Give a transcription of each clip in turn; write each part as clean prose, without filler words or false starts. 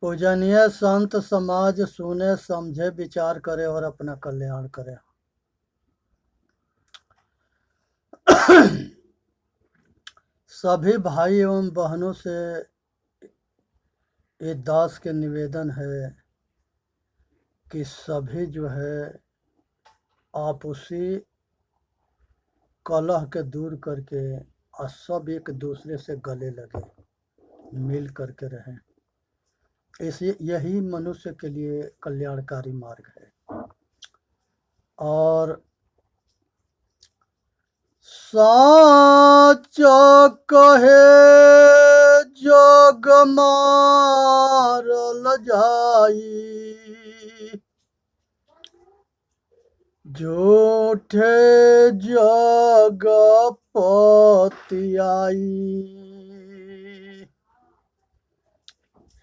पूजनीय संत समाज सुने समझे विचार करे और अपना कल्याण करे। सभी भाई एवं बहनों से ये दास के निवेदन है कि सभी जो है आपसी कलह के दूर करके और सब एक दूसरे से गले लगे, मिल करके रहें। इसी यही मनुष्य के लिए कल्याणकारी मार्ग है। और साच कहे जग मारल जाई, झूठे जग पतियाई।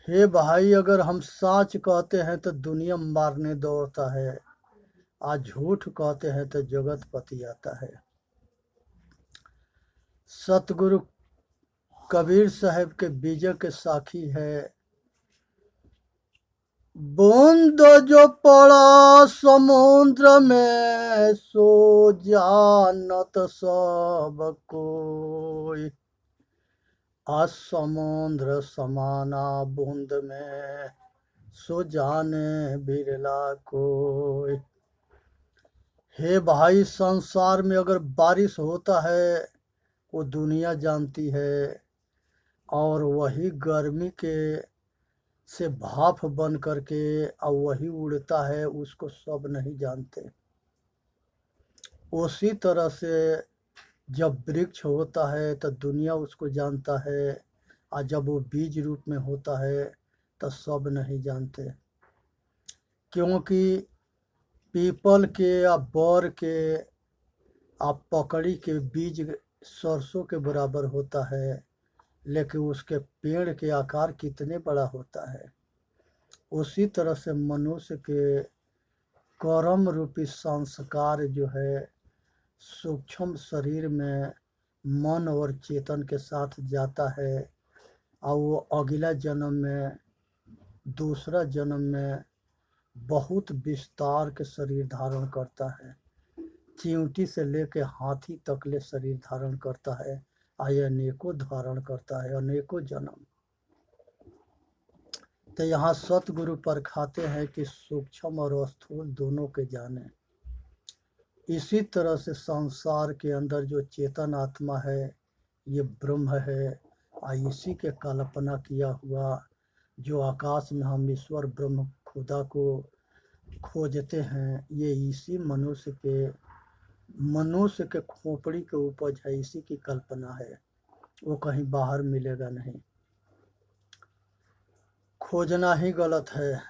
हे भाई, अगर हम साच कहते हैं तो दुनिया मारने दौड़ता है, आज झूठ कहते हैं तो जगत पतियाता है। सतगुरु कबीर साहब के बीजे के साखी है, बूंद जो पड़ा समुद्र में सो जानत सब कोई, आज समुद्र समाना बूंद में सो जाने बिरला कोई। हे भाई, संसार में अगर बारिश होता है वो दुनिया जानती है, और वही गर्मी के से भाप बन करके और वही उड़ता है, उसको सब नहीं जानते। उसी तरह से जब वृक्ष होता है तो दुनिया उसको जानता है, और जब वो बीज रूप में होता है तो सब नहीं जानते। क्योंकि पीपल के या बर के या पकड़ी के बीज सरसों के बराबर होता है, लेकिन उसके पेड़ के आकार कितने बड़ा होता है। उसी तरह से मनुष्य के कर्म रूपी संस्कार जो है सूक्ष्म शरीर में मन और चेतन के साथ जाता है, और वो अगला जन्म में, दूसरा जन्म में बहुत विस्तार के शरीर धारण करता है। चींटी से लेके हाथी तक ले शरीर धारण करता है, आय अनेकों धारण करता है, अनेकों जन्म। तो यहाँ सतगुरु परखाते हैं कि सूक्ष्म और स्थूल दोनों के जाने। इसी तरह से संसार के अंदर जो चेतन आत्मा है ये ब्रह्म है, और इसी के कल्पना किया हुआ जो आकाश में हम ईश्वर ब्रह्म खुदा को खोजते हैं, ये इसी मनुष्य के खोपड़ी के उपज है, इसी की कल्पना है, वो कहीं बाहर मिलेगा नहीं। खोजना ही गलत है।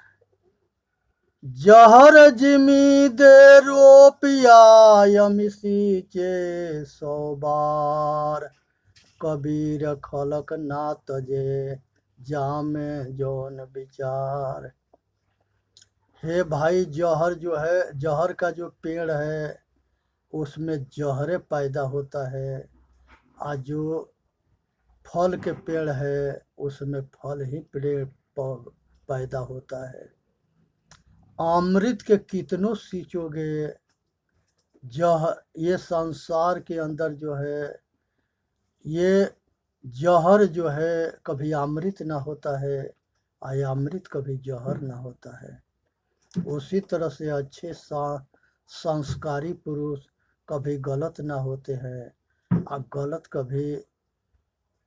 जहर जिमी दे रोपिया यमिसी चे 100 बार, कबीर खलक ना तजे जामे जौन विचार। हे भाई, जहर जो है, जहर का जो पेड़ है उसमें जहरे पैदा होता है, और जो फल के पेड़ है उसमें फल ही पेड़ पैदा होता है। अमृत के कितनों सींचोगे, ये संसार के अंदर जो है ये जहर जो है कभी अमृत ना होता है, और अमृत कभी जहर ना होता है। उसी तरह से अच्छे संस्कारी पुरुष कभी गलत ना होते हैं, और गलत कभी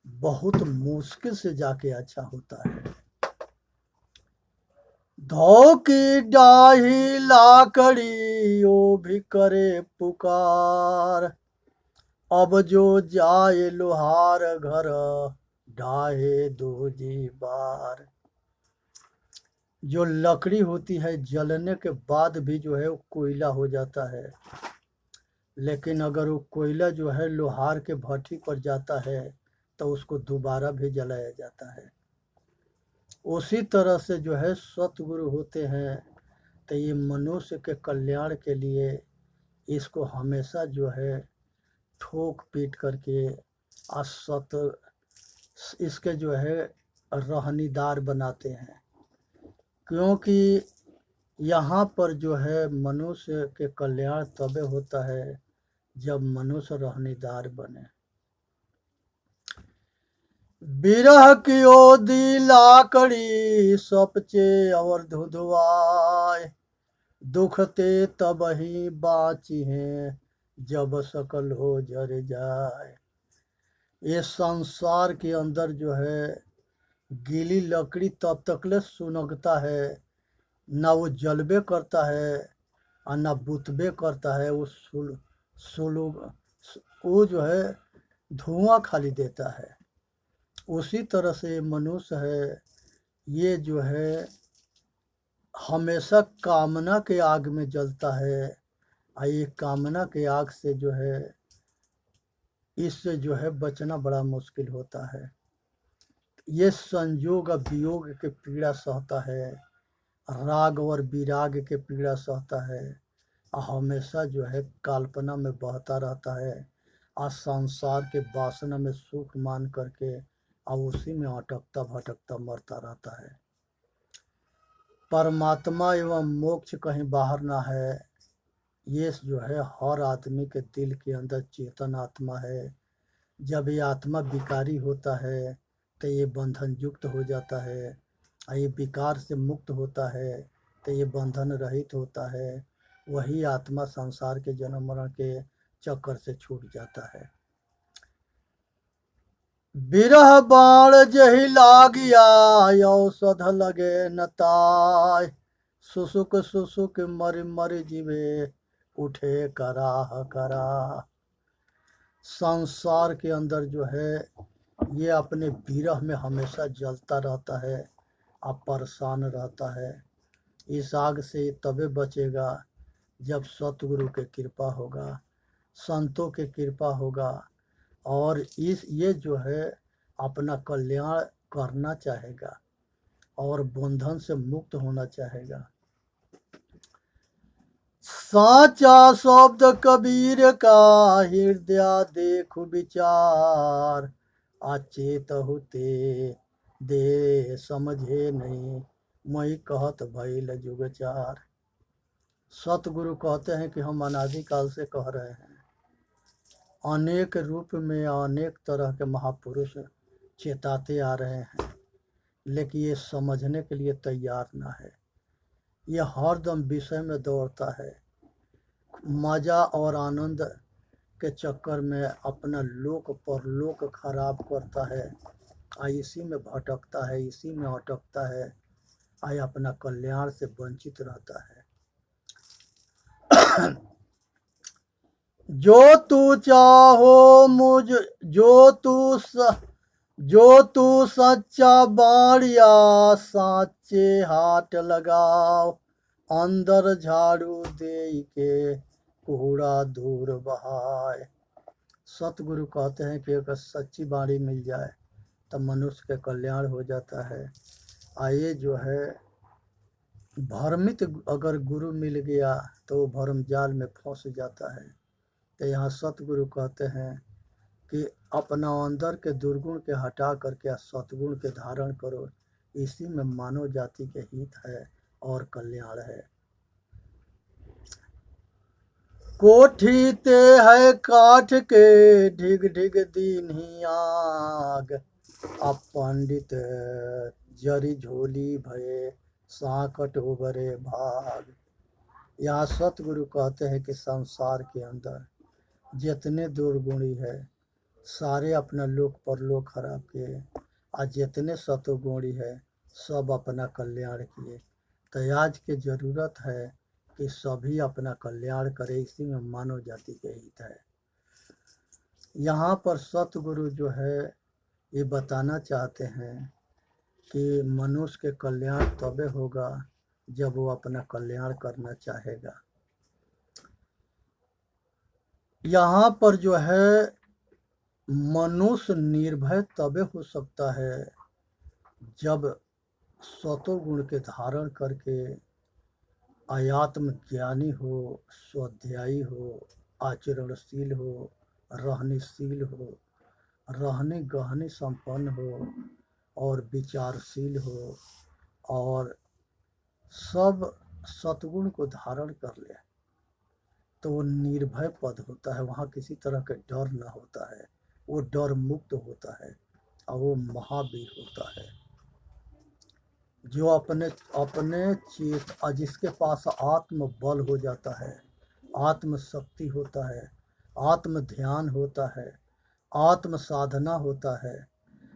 बहुत मुश्किल से जाके अच्छा होता है। धो की डाही लाकड़ी ओ भी करे पुकार, अब जो जाए लोहार घर ढाहे दो जी बार। जो लकड़ी होती है जलने के बाद भी जो है वो कोयला हो जाता है, लेकिन अगर वो कोयला जो है लोहार के भट्ठी पर जाता है तो उसको दोबारा भी जलाया जाता है। उसी तरह से जो है सतगुरु होते हैं, तो ये मनुष्य के कल्याण के लिए इसको हमेशा जो है ठोक पीट करके असत इसके जो है रहनीदार बनाते हैं। क्योंकि यहाँ पर जो है मनुष्य के कल्याण तबे होता है जब मनुष्य रहनेदार बने। बिरह की ओदी लाकड़ी सपचे और धुधुआए, दुखते तब ही बाची हैं जब सकल हो जर जाए। ये संसार के अंदर जो है गीली लकड़ी तब तकले सुनगता है, ना वो जलबे करता है और ना बुतबे करता है। वो वो जो है धुआं खाली देता है। उसी तरह से मनुष्य है, ये जो है हमेशा कामना के आग में जलता है। और ये कामना के आग से जो है इससे जो है बचना बड़ा मुश्किल होता है। ये संयोग और वियोग के पीड़ा सहता है, राग और विराग के पीड़ा सहता है, और हमेशा जो है कल्पना में बहता रहता है, और संसार के वासना में सुख मान करके और उसी में अटकता भटकता मरता रहता है। परमात्मा एवं मोक्ष कहीं बाहर ना है। ये जो है हर आदमी के दिल के अंदर चेतन आत्मा है। जब ये आत्मा विकारी होता है तो ये बंधन युक्त हो जाता है, और ये विकार से मुक्त होता है तो ये बंधन रहित होता है। वही आत्मा संसार के जन्म मरण के चक्कर से छूट जाता है। बिरह बाण जही लागिया औषध लगे न ताय, सुसुक सुसुक मर मर जीवे उठे कराह कराह। संसार के अंदर जो है ये अपने विरह में हमेशा जलता रहता है और परेशान रहता है। इस आग से तबे बचेगा जब सतगुरु के कृपा होगा, संतों के कृपा होगा, और ये जो है अपना कल्याण करना चाहेगा और बंधन से मुक्त होना चाहेगा। साचा शब्द कबीर का हृदय देख विचार, अचेत होते दे समझे नहीं मैं कहत भइल जुगचार। सतगुरु कहते हैं कि हम अनादिकाल से कह रहे हैं, अनेक रूप में अनेक तरह के महापुरुष चेताते आ रहे हैं, लेकिन ये समझने के लिए तैयार ना है। ये हरदम विषय में दौड़ता है, मजा और आनंद के चक्कर में अपना लोक परलोक खराब करता है, और इसी में भटकता है, इसी में अटकता है, और अपना कल्याण से वंचित रहता है। जो तू चाहो मुझ जो तू सच्चा बाणिया साचे हाथ लगाओ, अंदर झाड़ू दे के कूड़ा दूर बहाए। सतगुरु कहते हैं कि अगर सच्ची बाणी मिल जाए तो मनुष्य का कल्याण हो जाता है। आइए जो है भ्रमित अगर गुरु मिल गया तो वो भरम जाल में फंस जाता है। तो यहाँ सतगुरु कहते हैं कि अपना अंदर के दुर्गुण के हटा करके सतगुण के धारण करो, इसी में मानव जाति के हित है और कल्याण है। कोठी ते है काठ के ढिग ढिग दीन्ही आग, अब पंडित जरी झोली भये साकट उबरे भाग। यहाँ सतगुरु कहते हैं कि संसार के अंदर जितने दुर्गुणी है सारे अपना लोक परलोक खराब किए, और जितने सतोगुणी है सब अपना कल्याण किए। तो आज की जरूरत है कि सभी अपना कल्याण करे, इसी में मानव जाति के हित है। यहाँ पर सतगुरु जो है ये बताना चाहते हैं कि मनुष्य के कल्याण तबे होगा जब वो अपना कल्याण करना चाहेगा। यहाँ पर जो है मनुष्य निर्भय तबे हो सकता है जब सतोगुण के धारण करके आत्म ज्ञानी हो, स्वाध्यायी हो, आचरणशील हो, रहनीशील हो, रहने गहने संपन्न हो और विचारशील हो, और सब सतगुण को धारण कर ले तो वो निर्भय पद होता है, वहाँ किसी तरह का डर न होता है, वो डर मुक्त होता है और वो महावीर होता है। जो अपने अपने जिसके पास आत्म बल हो जाता है, आत्म शक्ति होता है, आत्म ध्यान होता है, आत्म साधना होता है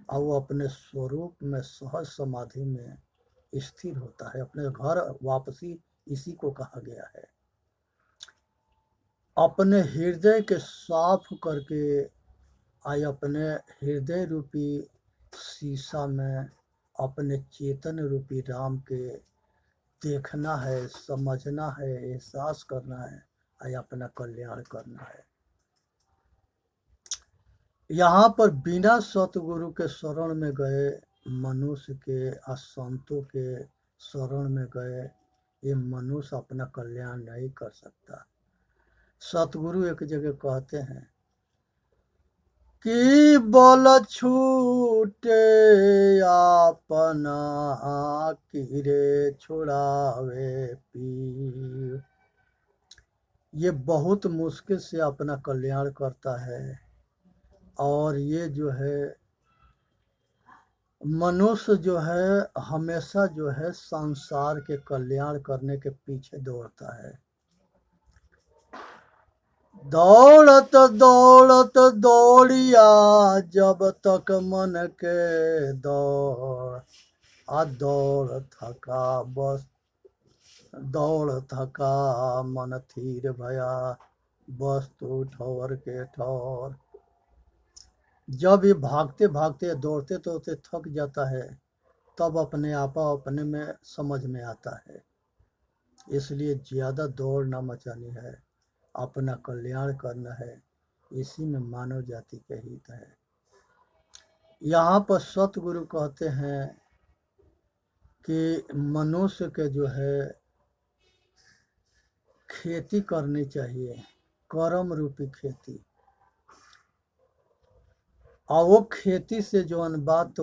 और वो अपने स्वरूप में सहज समाधि में स्थिर होता है। अपने घर वापसी इसी को कहा गया है। अपने हृदय के साफ करके आए अपने हृदय रूपी शीशा में अपने चेतन रूपी राम के देखना है, समझना है, एहसास करना है और अपना कल्याण करना है। यहाँ पर बिना सतगुरु के शरण में गए मनुष्य के संतों के शरण में गए ये मनुष्य अपना कल्याण नहीं कर सकता। सतगुरु एक जगह कहते हैं कि बल छूटे अपना कीरे छुड़ावे पीर। ये बहुत मुश्किल से अपना कल्याण करता है और ये जो है मनुष्य जो है हमेशा जो है संसार के कल्याण करने के पीछे दौड़ता है। दौड़त दौड़त दौड़िया जब तक मन के दौड़ दौड़ थका बस दौड़ थका मन थीर भया वस्तु ठौर के ठौर। जब ये भागते भागते दौड़ते दौड़ते थक जाता है तब अपने आप अपने में समझ में आता है। इसलिए ज़्यादा दौड़ ना मचानी है, अपना कल्याण करना है, इसी में मानव जाति के हित है। यहाँ पर सतगुरु कहते हैं कि मनुष्य के जो है खेती करनी चाहिए, कर्म रूपी खेती, और वो खेती से जो बात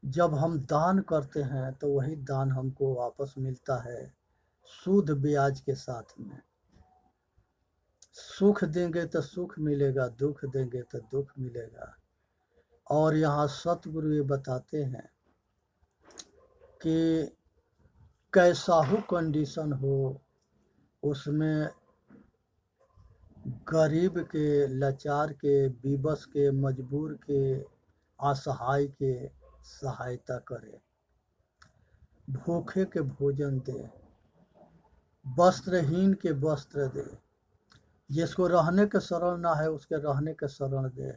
जब हम दान करते हैं तो वही दान हमको वापस मिलता है सूद ब्याज के साथ में। सुख देंगे तो सुख मिलेगा, दुख देंगे तो दुख मिलेगा। और यहाँ सतगुरु ये बताते हैं कि कैसा हो कंडीशन हो उसमें गरीब के, लाचार के, विवश के, मजबूर के, असहाय के सहायता करे, भूखे के भोजन दे, वस्त्रहीन के वस्त्र दे, जिसको रहने के शरण ना है उसके रहने के शरण दे,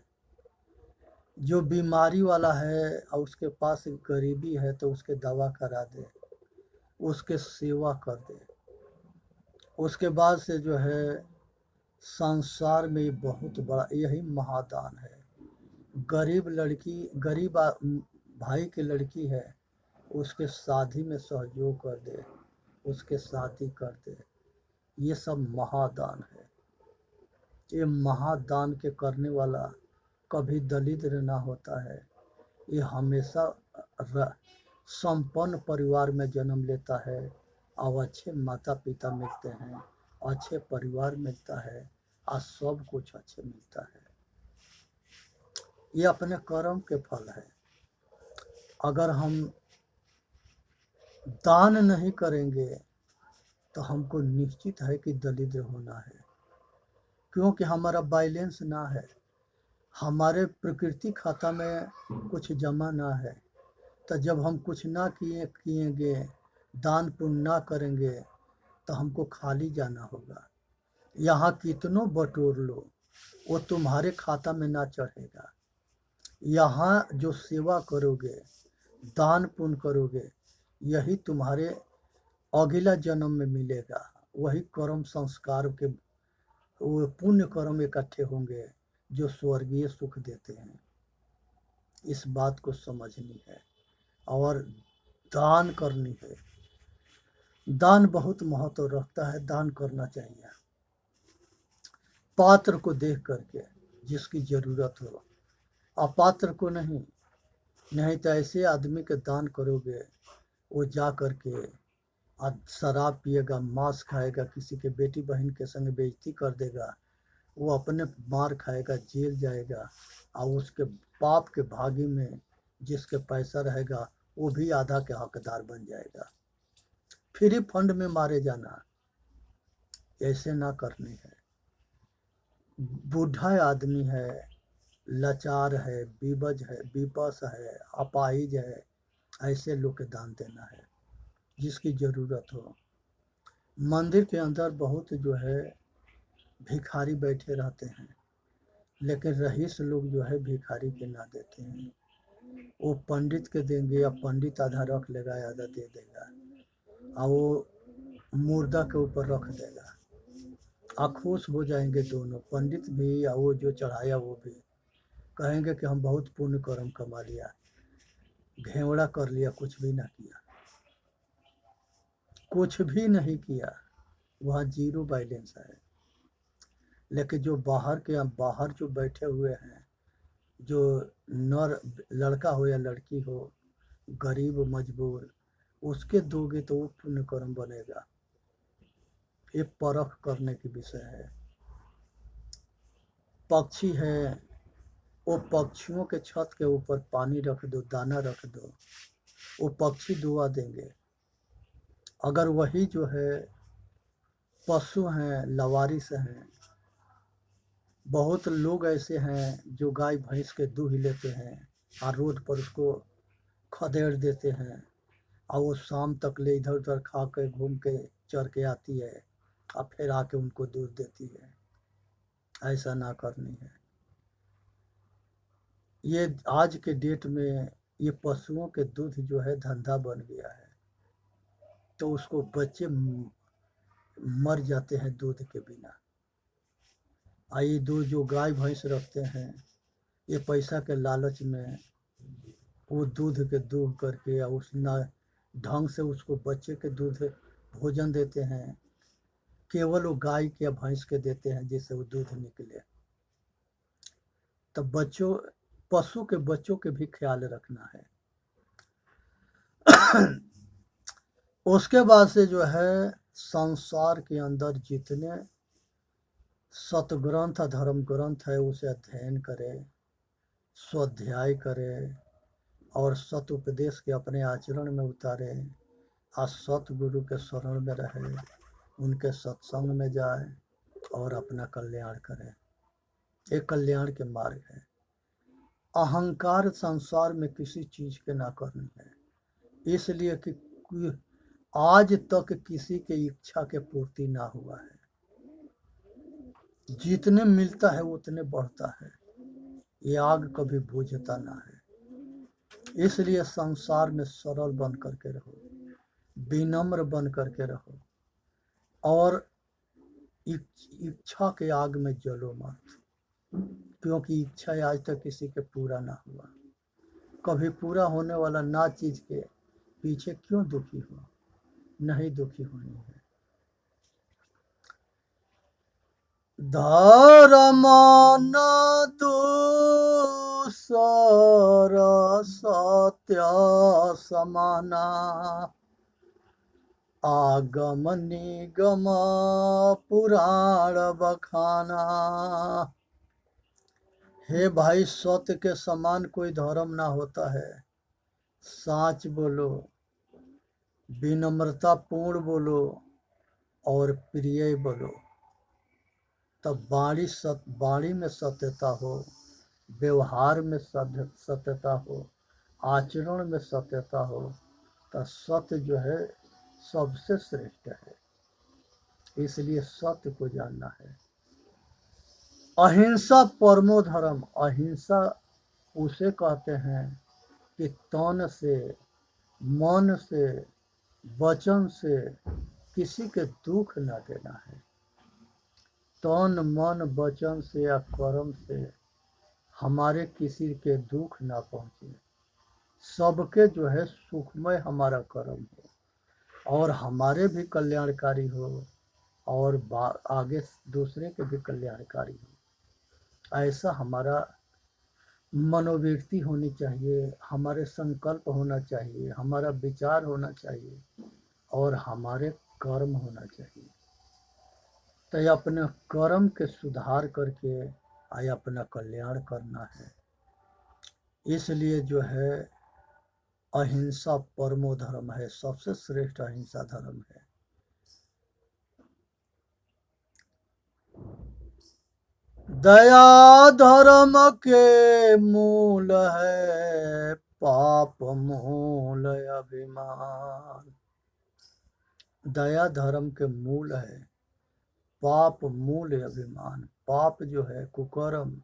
जो बीमारी वाला है और उसके पास गरीबी है तो उसके दवा करा दे, उसके सेवा कर दे। उसके बाद से जो है संसार में बहुत बड़ा यही महादान है। गरीब लड़की, गरीब भाई की लड़की है उसके शादी में सहयोग कर दे, उसके शादी कर दे, ये सब महादान है। ये महादान के करने वाला कभी दरिद्र ना होता है, ये हमेशा संपन्न परिवार में जन्म लेता है और अच्छे माता पिता मिलते हैं, अच्छे परिवार मिलता है और सब कुछ अच्छे मिलता है। ये अपने कर्म के फल है। अगर हम दान नहीं करेंगे तो हमको निश्चित है कि दरिद्र होना है, क्योंकि हमारा बैलेंस ना है, हमारे प्रकृति खाता में कुछ जमा ना है। तो जब हम कुछ ना किएंगे, दान पुण्य ना करेंगे तो हमको खाली जाना होगा। यहाँ कितनों बटोर लो वो तुम्हारे खाता में ना चढ़ेगा। यहाँ जो सेवा करोगे, दान पुण्य करोगे, यही तुम्हारे अगला जन्म में मिलेगा। वही कर्म संस्कार के वो पुण्य कर्म इकट्ठे होंगे जो स्वर्गीय सुख देते हैं। इस बात को समझनी है और दान करनी है। दान बहुत महत्व रखता है, दान करना चाहिए पात्र को देख करके, जिसकी जरूरत हो, अपात्र को नहीं। नहीं तो ऐसे आदमी के दान करोगे वो जा कर के आज शराब पिएगा, मांस खाएगा, किसी के बेटी बहन के संग बेइज्जती कर देगा, वो अपने मार खाएगा, जेल जाएगा, और उसके पाप के भागी में जिसके पैसा रहेगा वो भी आधा के हकदार बन जाएगा। फ्री फंड में मारे जाना, ऐसे ना करनी है। बूढ़ा आदमी है, लाचार है, बीबज है, बीपस है, अपाहिज है, ऐसे लोग के दान देना है जिसकी ज़रूरत हो। मंदिर के अंदर बहुत जो है भिखारी बैठे रहते हैं, लेकिन रईस लोग जो है भिखारी के ना देते हैं, वो पंडित के देंगे, या पंडित आधा रख लेगा, आधा दे देगा, और वो मुर्दा के ऊपर रख देगा। खुश हो जाएंगे दोनों, पंडित भी और वो जो चढ़ाया वो भी कहेंगे कि हम बहुत पुण्य कर्म कमा लिया, घेवड़ा कर लिया, कुछ भी ना किया, कुछ भी नहीं किया, वहाँ जीरो बैलेंस है। लेकिन जो बाहर जो बैठे हुए हैं, जो नर लड़का हो या लड़की हो, गरीब मजबूर, उसके दोगे तो वो पुण्य कर्म बनेगा। ये परख करने की विषय है। पक्षी है, वो पक्षियों के छत के ऊपर पानी रख दो, दाना रख दो, वो पक्षी दुआ देंगे। अगर वही जो है पशु हैं, लवारिस हैं, बहुत लोग ऐसे हैं जो गाय भैंस के दूध लेते हैं और रोड पर उसको खदेड़ देते हैं, और वो शाम तक ले इधर उधर खा के घूम के चर के आती है और फिर आके उनको दूध देती है। ऐसा ना करनी है। ये आज के डेट में ये पशुओं के दूध जो है धंधा बन गया है, तो उसको बच्चे मर जाते हैं दूध के बिना। आई दो जो गाय भैंस रखते हैं, ये पैसा के लालच में वो दूध के दूह करके या उस ना ढंग से उसको बच्चे के दूध भोजन देते हैं, केवल वो गाय के या भैंस के देते हैं जिससे वो दूध निकले। तब पशु के बच्चों के भी ख्याल रखना है। उसके बाद से जो है संसार के अंदर जितने सतग्रंथ धर्म ग्रंथ है उसे अध्ययन करे, स्वाध्याय करे, और सत उपदेश के अपने आचरण में उतारे, और सतगुरु के शरण में रहे, उनके सत्संग में जाए और अपना कल्याण करे। ये कल्याण के मार्ग है। अहंकार संसार में किसी चीज के ना करनी है, इसलिए कि आज तक किसी के इच्छा के पूर्ति ना हुआ है। जितने मिलता है उतने बढ़ता है, ये आग कभी बुझता ना है। इसलिए संसार में सरल बन करके रहो, विनम्र बन करके रहो, और इच्छा के आग में जलो मत, क्योंकि इच्छा आज तक किसी के पूरा ना हुआ। कभी पूरा होने वाला ना चीज के पीछे क्यों दुखी हो, नहीं दुखी होनी है। धर्म न दूसर सत्य समाना, आगम निगम पुराण बखाना। हे भाई, सत्य के समान कोई धर्म ना होता है। साच बोलो, विनम्रता पूर्ण बोलो और प्रिय बोलो, तब वाणी में सत्यता हो, व्यवहार में सत्यता हो, आचरण में सत्यता हो, तो सत्य जो है सबसे श्रेष्ठ है। इसलिए सत्य को जानना है। अहिंसा परमो धर्म। अहिंसा उसे कहते हैं कि तन से, मन से, वचन से किसी के दुख न देना है। तन मन वचन से या कर्म से हमारे किसी के दुख ना पहुँचे। सबके जो है सुखमय हमारा कर्म हो और हमारे भी कल्याणकारी हो और आगे दूसरे के भी कल्याणकारी हो, ऐसा हमारा मनोवृत्ति होनी चाहिए, हमारे संकल्प होना चाहिए, हमारा विचार होना चाहिए और हमारे कर्म होना चाहिए। तो ये अपने कर्म के सुधार करके आया अपना कल्याण करना है। इसलिए जो है अहिंसा परमो धर्म है, सबसे श्रेष्ठ अहिंसा धर्म है। दया धर्म के मूल है, पाप मूल अभिमान। दया धर्म के मूल है, पाप मूल अभिमान। पाप जो है कुकर्म,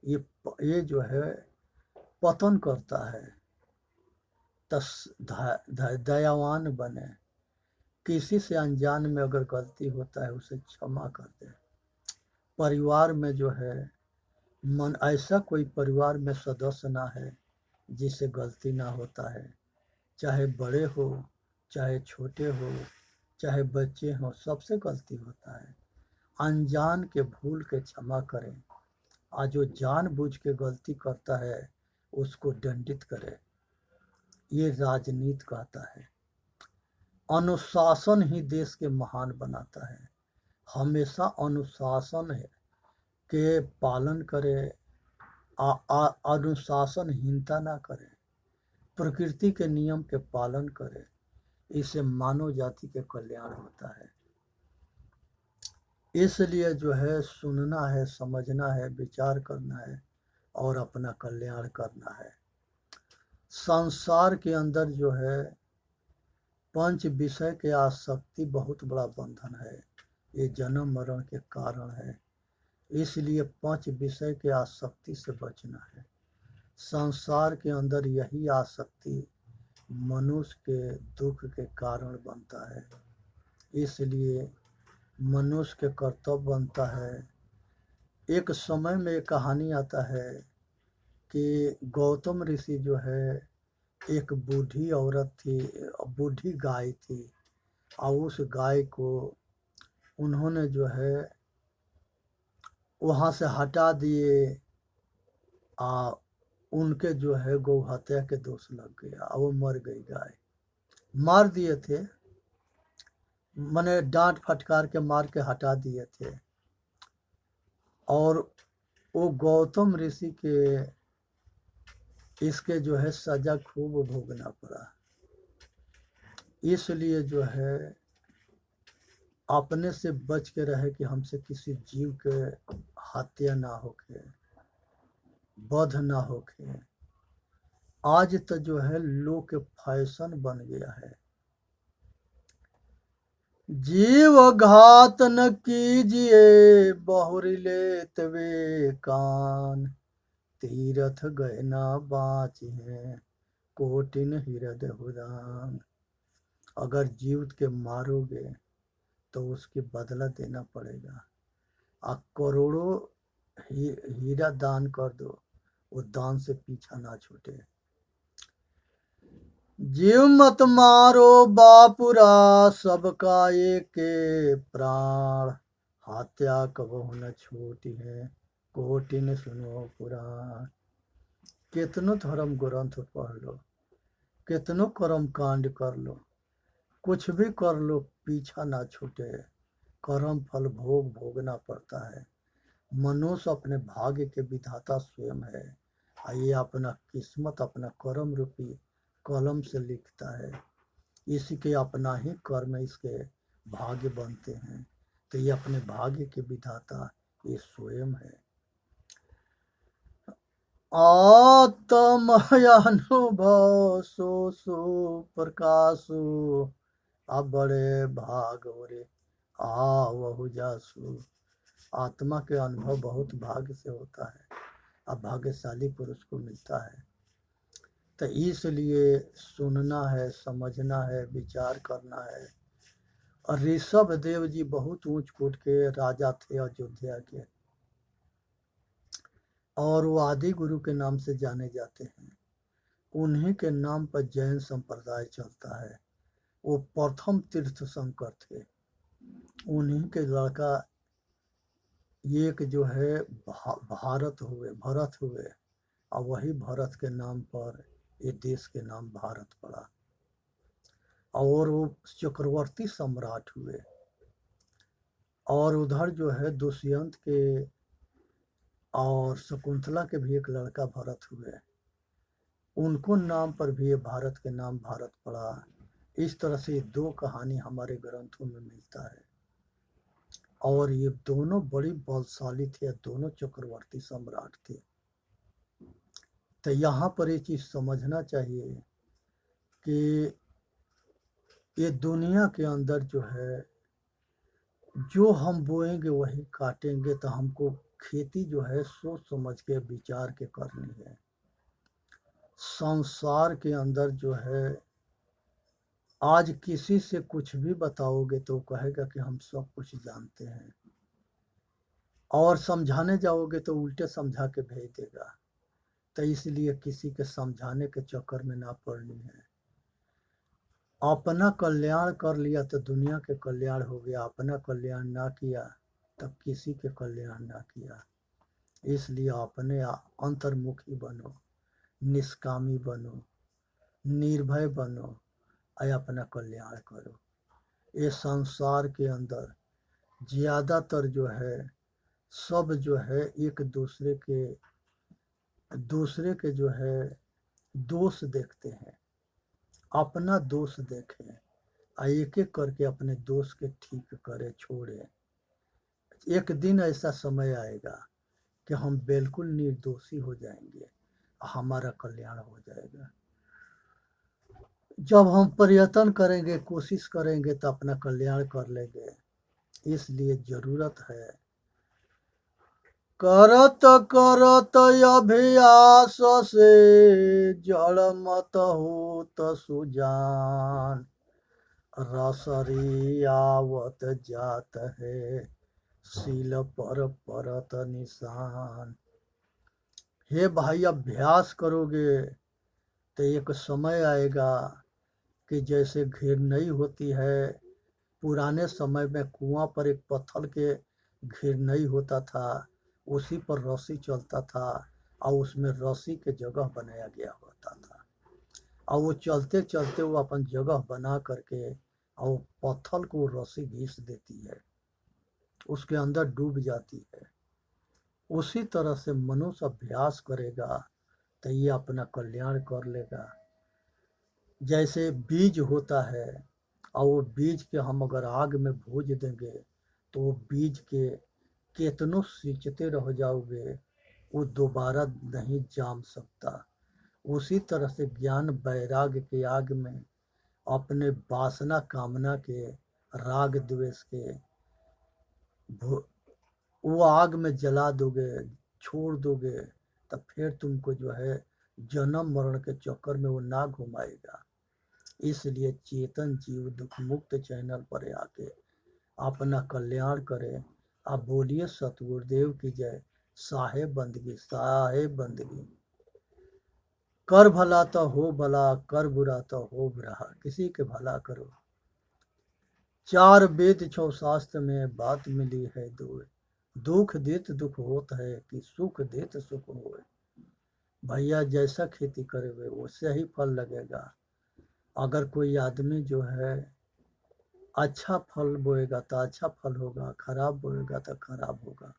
ये जो है पतन करता है। दयावान बने, किसी से अनजान में अगर गलती होता है उसे क्षमा कर दे। परिवार में जो है मन, ऐसा कोई परिवार में सदस्य ना है जिससे गलती ना होता है, चाहे बड़े हो चाहे छोटे हो चाहे बच्चे हो, सबसे गलती होता है। अनजान के भूल के क्षमा करें, आज जो जानबूझ के गलती करता है उसको दंडित करें। ये राजनीति कहता है। अनुशासन ही देश के महान बनाता है। हमेशा अनुशासन के पालन करे, अनुशासनहीनता ना करे, प्रकृति के नियम के पालन करे। इससे मानव जाति के कल्याण होता है। इसलिए जो है सुनना है, समझना है, विचार करना है और अपना कल्याण करना है। संसार के अंदर जो है पंच विषय के आसक्ति बहुत बड़ा बंधन है। ये जन्म मरण के कारण है। इसलिए पंच विषय के आसक्ति से बचना है। संसार के अंदर यही आसक्ति मनुष्य के दुख के कारण बनता है। इसलिए मनुष्य के कर्तव्य बनता है। एक समय में एक कहानी आता है कि गौतम ऋषि जो है, एक बूढ़ी औरत थी, बूढ़ी गाय थी, और उस गाय को उन्होंने जो है वहाँ से हटा दिए। उनके जो है गौ हत्या के दोष लग गया और वो मर गई गाय। मार दिए थे, मैंने डांट फटकार के मार के हटा दिए थे। और वो गौतम ऋषि के इसके जो है सजा खूब भोगना पड़ा। इसलिए जो है अपने से बच के रहे कि हमसे किसी जीव के हत्या ना होके, वध ना होके। आज तो जो है लोग के फैशन बन गया है, जीव घात न कीजिए बहुरी लेत वे कान, तीरथ गए ना बाची है कोटिन हृदय हुदान। अगर जीव के मारोगे तो उसकी बदला देना पड़ेगा। आप करोड़ों हीरा दान कर दो, वो दान से पीछा ना छूटे। जीव मत मारो बापुरा, सबका एक प्राण, हत्या कबहु न छूटी है कोटिन सुनो पुराण। कितनो धर्म ग्रंथ पढ़ लो, कितनो कर्म कांड कर लो, कुछ भी कर लो, पीछा ना छूटे। कर्म फल भोगना पड़ता है। मनुष्य अपने भाग्य के विधाता स्वयं है। ये अपना किस्मत अपना कर्म रूपी कलम से लिखता है। इसके अपना ही कर्म इसके भाग्य बनते हैं। तो ये अपने भाग्य के विधाता ये स्वयं है। आत्मयानुभव सो प्रकाशु, अब बड़े भाग रे आवहु जासु। आत्मा के अनुभव बहुत भाग्य से होता है, अब भाग्यशाली पुरुष को मिलता है। तो इसलिए सुनना है, समझना है, विचार करना है। और ऋषभ देव जी बहुत ऊंच कोट के राजा थे अयोध्या के, और वो आदि गुरु के नाम से जाने जाते हैं। उन्हीं के नाम पर जैन संप्रदाय चलता है। वो प्रथम तीर्थ शंकर थे। उन्हीं के लड़का एक जो है भरत हुए, और वही भरत के नाम पर ये देश के नाम भारत पड़ा। और वो चक्रवर्ती सम्राट हुए। और उधर जो है दुष्यंत के और शकुंतला के भी एक लड़का भरत हुए, उनको नाम पर भी ये भारत के नाम भारत पड़ा। इस तरह से दो कहानी हमारे ग्रंथों में मिलता है। और ये दोनों बड़ी बलशाली थे, दोनों चक्रवर्ती सम्राट थे। तो यहाँ पर ये चीज समझना चाहिए कि ये दुनिया के अंदर जो है, जो हम बोएंगे वही काटेंगे। तो हमको खेती जो है सोच समझ के विचार के करनी है। संसार के अंदर जो है, आज किसी से कुछ भी बताओगे तो कहेगा कि हम सब कुछ जानते हैं, और समझाने जाओगे तो उल्टे समझा के भेज देगा। तो इसलिए किसी के समझाने के चक्कर में ना पड़नी है। अपना कल्याण कर लिया तो दुनिया के कल्याण हो गया, अपना कल्याण ना किया तब किसी के कल्याण ना किया। इसलिए अपने अंतर्मुखी बनो, निष्कामी बनो, निर्भय बनो और अपना कल्याण करो। ये संसार के अंदर ज्यादातर जो है सब जो है एक दूसरे के जो है दोष देखते हैं। अपना दोष देखें और एक एक करके अपने दोष के ठीक करे छोड़े। एक दिन ऐसा समय आएगा कि हम बिल्कुल निर्दोषी हो जाएंगे, हमारा कल्याण हो जाएगा। जब हम प्रयत्न करेंगे, कोशिश करेंगे तो अपना कल्याण कर लेंगे। इसलिए जरूरत है करत करत अभ्यास से जड़ मत होत सुजान, रसरी आवत जात है सील पर परत निशान। हे भाई, अभ्यास करोगे तो एक समय आएगा कि जैसे घिरनई होती है, पुराने समय में कुआं पर एक पत्थर के घिरनई होता था, उसी पर रस्सी चलता था और उसमें रस्सी के जगह बनाया गया होता था। और वो चलते चलते वो अपन जगह बना करके और पत्थर को रस्सी घींच देती है, उसके अंदर डूब जाती है। उसी तरह से मनुष्य अभ्यास करेगा तो ये अपना कल्याण कर लेगा। जैसे बीज होता है, और वो बीज के हम अगर आग में भूज देंगे तो वो बीज के कितनों सींचते रह जाओगे, वो दोबारा नहीं जाम सकता। उसी तरह से ज्ञान वैराग्य के आग में अपने वासना कामना के राग द्वेष के वो आग में जला दोगे, छोड़ दोगे, तब फिर तुमको जो है जन्म मरण के चक्कर में वो ना घुमाएगा। इसलिए चेतन जीव दुख मुक्त चैनल पर आके अपना कल्याण करें। आप बोलिए सतगुरुदेव की जय। साहेब बंदगी, साहेब बंदगी। कर भला तो हो भला, कर बुरा तो हो बुरा, किसी के भला करो। चार वेद छो शास्त्र में बात मिली है दो, दुख देत दुख होत है कि सुख देत सुख होए। भैया जैसा खेती करोगे वैसे ही फल लगेगा। अगर कोई आदमी जो है अच्छा फल बोएगा तो अच्छा फल होगा, खराब बोएगा तो खराब होगा।